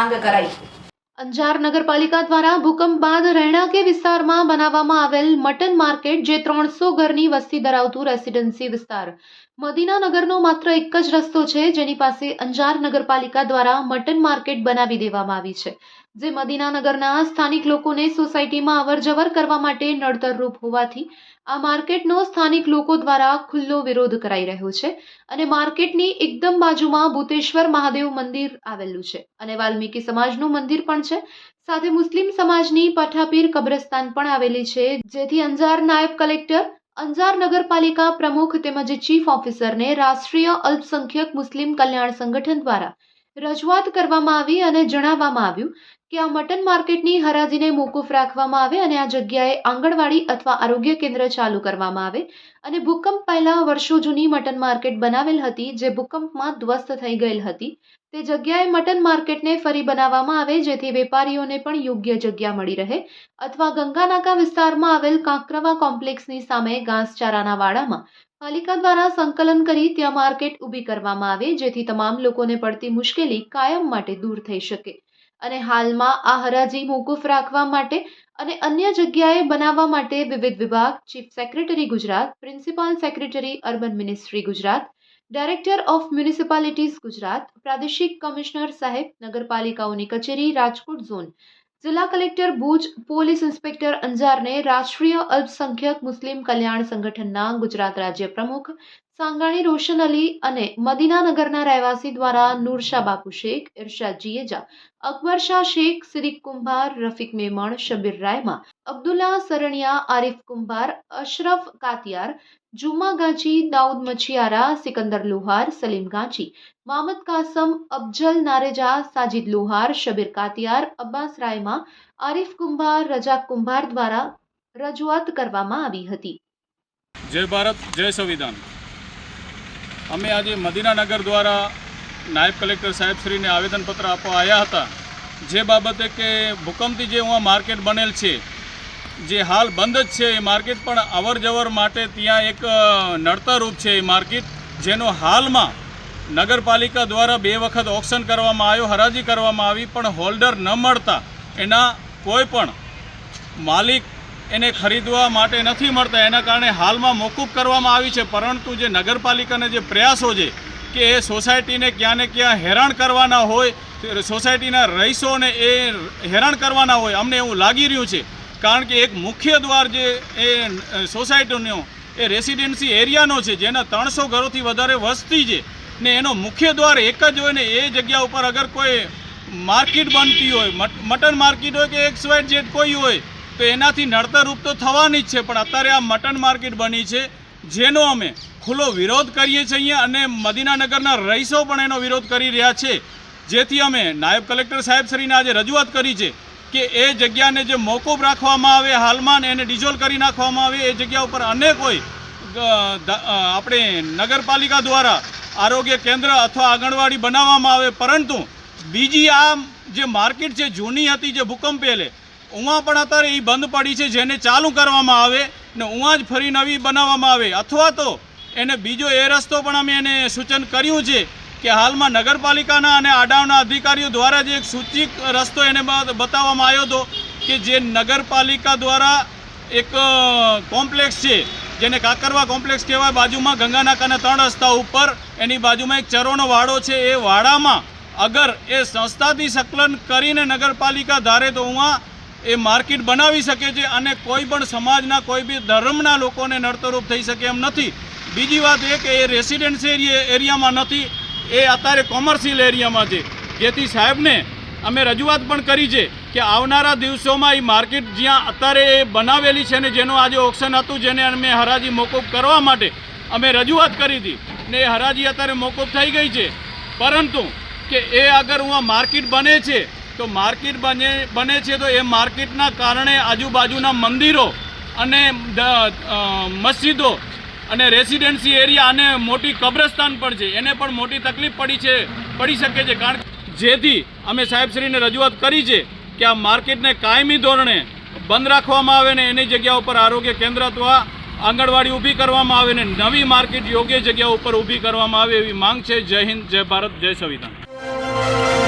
માંગ કરાઈ। અંજાર નગરપાલિકા દ્વારા ભૂકંપ બાદ રહેણાંકી વિસ્તારમાં બનાવવામાં આવેલ મટન માર્કેટ, જે 300 ઘરની વસ્તી ધરાવતું રેસિડેન્સી વિસ્તાર મદીનાનગરનો માત્ર એક જ રસ્તો છે, જેની પાસે અંજાર નગરપાલિકા દ્વારા મટન માર્કેટ બનાવી દેવામાં આવી છે, જે મદીનાનગરના સ્થાનિક લોકોને સોસાયટીમાં અવરજવર કરવા માટે નડતરરૂપ હોવાથી આ માર્કેટનો સ્થાનિક લોકો દ્વારા ખુલ્લો વિરોધ કરાઈ રહ્યો છે અને માર્કેટની એકદમ બાજુમાં ભૂતેશ્વર મહાદેવ મંદિર આવેલું છે અને વાલ્મીકી સમાજનું મંદિર પણ છે, સાથે મુસ્લિમ સમાજની પઠાપીર કબ્રસ્તાન પણ આવેલી છે, જેથી અંજાર નાયબ કલેક્ટર, અંજાર નગરપાલિકા પ્રમુખ તેમજ ચીફ ઓફિસરને રાષ્ટ્રીય અલ્પસંખ્યક મુસ્લિમ કલ્યાણ સંગઠન દ્વારા રજૂઆત કરવામાં આવી અને જણાવવામાં આવ્યું કે આ મટન માર્કેટની હરાજીને મોકૂફ રાખવામાં આવે અને આ જગ્યાએ આંગણવાડી અથવા આરોગ્ય કેન્દ્ર ચાલુ કરવામાં આવે અને ભૂકંપ પહેલા વર્ષો જૂની મટન માર્કેટ બનાવેલ હતી, જે ભૂકંપમાં ધ્વસ્ત થઈ ગયેલ હતી, તે જગ્યાએ મટન માર્કેટને ફરી બનાવવામાં આવે, જેથી વેપારીઓને પણ યોગ્ય જગ્યા મળી રહે, અથવા ગંગાનાકા વિસ્તારમાં આવેલ કાંકરવા કોમ્પ્લેક્સની સામે ઘાસચારાના વાડામાં પાલિકા દ્વારા સંકલન કરી ત્યાં માર્કેટ ઊભી કરવામાં આવે, જેથી તમામ લોકોને પડતી મુશ્કેલી કાયમ માટે દૂર થઈ શકે અને હાલમાં આ હરાજી મોકૂફ રાખવા માટે અને અન્ય જગ્યાએ બનાવવા માટે વિવિધ વિભાગ, chief secretary Gujarat, principal secretary urban ministry Gujarat, director of municipalities Gujarat, પ્રાદેશિક કમિશનર સાહેબ, નગરપાલિકાઓની કચેરી રાજકોટ ઝોન, જિલ્લા કલેક્ટર ભુજ, પોલીસ ઇન્સ્પેક્ટર અંજારને રાષ્ટ્રીય અલ્પસંખ્યક મુસ્લિમ કલ્યાણ સંગઠનના ગુજરાત રાજ્ય પ્રમુખ સાંગાણી રોશન અલી અને મદીનાનગરના રહેવાસી દ્વારા નૂરશા બાપુ શેખ, ઇરશાદ જીએજા, અકબર શાહ શેખ, સિદ્દીક કુંભાર, રફીક મેમણ, શબીર રાયમા, અબ્દુલ્લા સરણિયા, આરિફ કુંભાર, અશરફ કાતિયાર, જુમા ગાંચી, દાઉદ મછિયારા, સિકંદર લોહાર, સલીમ ગાંચી, મોહમ્મદ કાસમ, અફજલ નારેજા, સાજિદ લોહાર, શબીર કાતિયાર, અબ્બાસ રાયમા, આરિફ કુંભાર, રજાક કુંભાર દ્વારા રજૂઆત કરવામાં આવી હતી। જય ભારત, જય સંવિધાન। અમે આજે મદીનાનગર દ્વારા નાયબ કલેક્ટર સાહેબશ્રીને આવેદનપત્ર આપવા આવ્યા હતા, જે બાબતે કે ભૂકંપથી જે હું માર્કેટ બનેલ છે, જે હાલ બંધ જ છે, એ માર્કેટ પણ અવર જવર માટે ત્યાં એક નડતરરૂપ છે એ માર્કેટ, જેનો હાલમાં નગરપાલિકા દ્વારા 2 વખત ઓક્શન કરવામાં આવ્યો, હરાજી કરવામાં આવી, પણ હોલ્ડર ન મળતા એના કોઈ પણ માલિક એને ખરીદવા માટે નથી મળતા, એના કારણે હાલમાં મોકૂફ કરવામાં આવી છે। પરંતુ જે નગરપાલિકાના જે પ્રયાસો છે કે એ સોસાયટીને ક્યાં ને ક્યાં હેરાન કરવાના હોય, સોસાયટીના રહીશોને એ હેરાન કરવાના હોય, અમને એવું લાગી રહ્યું છે, કારણ કે એક મુખ્ય દ્વાર જે એ સોસાયટીનો એ રેસિડેન્સી એરિયાનો છે, જેના 300 ઘરોથી વધારે વસ્તી છે ને એનો મુખ્ય દ્વાર એક જ હોય ને એ જગ્યા ઉપર અગર કોઈ માર્કેટ બનતી હોય, મટન માર્કેટ હોય કે XYZ કોઈ હોય, તો એનાથી નડતરરૂપ તો થવાની જ છે। પણ અત્યારે આ મટન માર્કેટ બની છે, જેનો અમે ખુલ્લો વિરોધ કરીએ છીએ અહીંયા, અને મદીનાનગરના રહીશો પણ એનો વિરોધ કરી રહ્યા છે, જેથી અમે નાયબ કલેક્ટર સાહેબશ્રીને આજે રજૂઆત કરી છે કે એ જગ્યાને જે મોકૂફ રાખવામાં આવે, હાલમાં એને ડિઝોલ્વ કરી નાખવામાં આવે, એ જગ્યા ઉપર અનેક કોઈ આપણે નગરપાલિકા દ્વારા આરોગ્ય કેન્દ્ર અથવા આંગણવાડી બનાવવામાં આવે, પરંતુ બીજી આ જે માર્કેટ છે જૂની હતી, જે ભૂકંપ પહેલે ઉहाँ પણ અત્યારે એ બંધ પડી છે, જેને ચાલુ કરવામાં આવે ને ઉहाँ જ ફરી નવી બનાવવામાં આવે, અથવા તો એને બીજો એ રસ્તો પણ અમે એને સૂચન કર્યું છે કે હાલમાં નગરપાલિકાના અને આડાવના અધિકારીઓ દ્વારા જે એક સૂચિત રસ્તો એને બતાવવામાં આવ્યો હતો કે જે નગરપાલિકા દ્વારા એક કોમ્પ્લેક્સ છે, જેને કાકરવા કોમ્પ્લેક્સ કહેવાય, બાજુમાં ગંગાનાકાના 3 રસ્તા ઉપર એની બાજુમાં એક ચરોનો વાડો છે, એ વાડામાં અગર એ સંસ્થાથી સંકલન કરીને નગરપાલિકા ધારે તો ઉहाँ એ માર્કેટ બનાવી શકે છે અને કોઈ પણ સમાજના, કોઈ બી ધર્મના લોકોને નડતરરૂપ થઈ શકે એમ નથી। બીજી વાત એ કે એ રેસિડેન્સી એરિયામાં નથી, એ અત્યારે કોમર્શિયલ એરિયામાં છે, જેથી સાહેબને અમે રજૂઆત પણ કરી છે કે આવનારા દિવસોમાં એ માર્કેટ જ્યાં અત્યારે એ બનાવેલી છે ને જેનું આજે ઓક્શન હતું, જેને અમે હરાજી મોકૂફ કરવા માટે અમે રજૂઆત કરી હતી ને એ હરાજી અત્યારે મોકૂફ થઈ ગઈ છે, પરંતુ કે એ અગર ઉहाँ માર્કેટ બને છે તો માર્કેટ બને છે તો એ માર્કેટના કારણે આજુબાજુના મંદિરો અને મસ્જિદો અને રેસિડેન્સી એરિયા અને મોટી કબ્રસ્તાન પણ છે, એને પણ મોટી તકલીફ પડી શકે છે। કારણ જેથી અમે સાહેબશ્રીને રજૂઆત કરી છે કે આ માર્કેટને કાયમી ધોરણે બંધ રાખવામાં આવે ને એની જગ્યા ઉપર આરોગ્ય કેન્દ્ર અથવા આંગણવાડી ઊભી કરવામાં આવે ને નવી માર્કેટ યોગ્ય જગ્યા ઉપર ઊભી કરવામાં આવે, એવી માંગ છે। જય હિન્દ, જય ભારત, જય સંવિધાન।